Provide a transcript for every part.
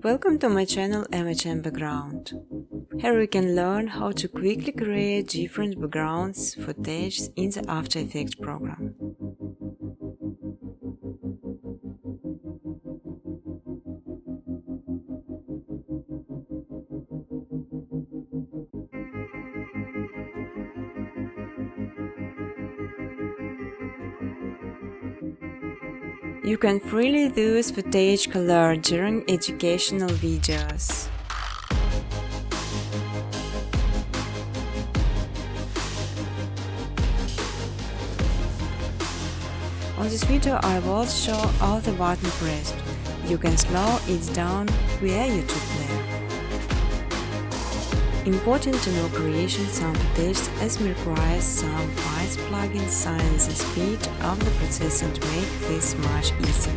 Welcome to my channel MHM Background. Here you can learn how to quickly create different backgrounds footage in the After Effects program. You can freely use footage color during educational videos. On this video I will show how the button pressed. You can slow it down via YouTube player. Important to know creation some footage as requires some Python plugins signs the speed of the processing to make this much easier.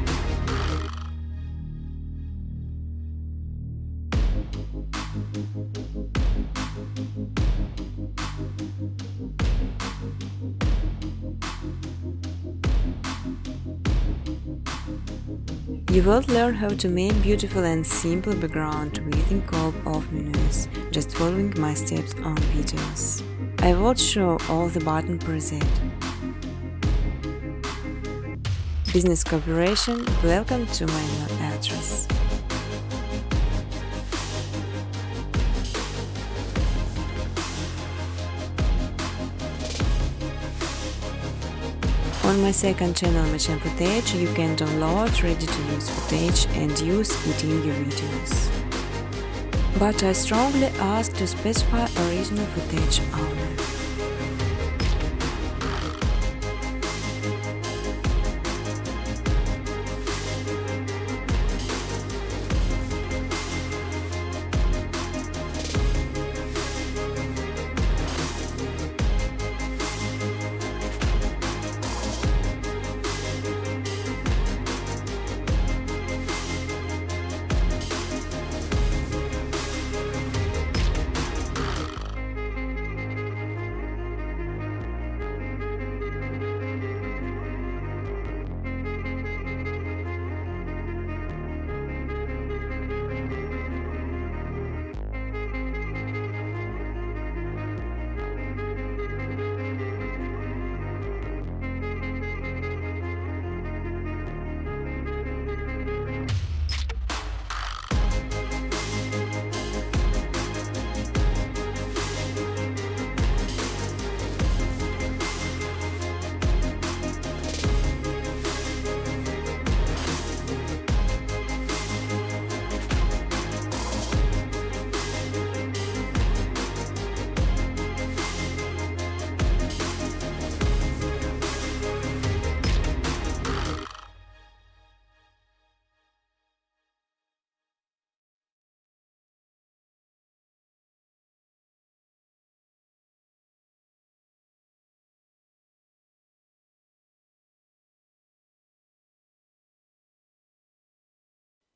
You will learn how to make beautiful and simple background within co-op of menus, just following my steps on videos. I will show all the button preset. Business cooperation, welcome to my email address. On my second channel MHM Footage, you can download ready-to-use footage and use it in your videos. But I strongly ask to specify original footage only.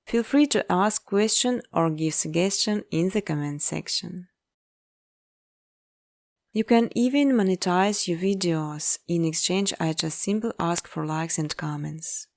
Feel free to ask questions or give suggestions in the comment section. You can even monetize your videos. In exchange, I just simply ask for likes and comments.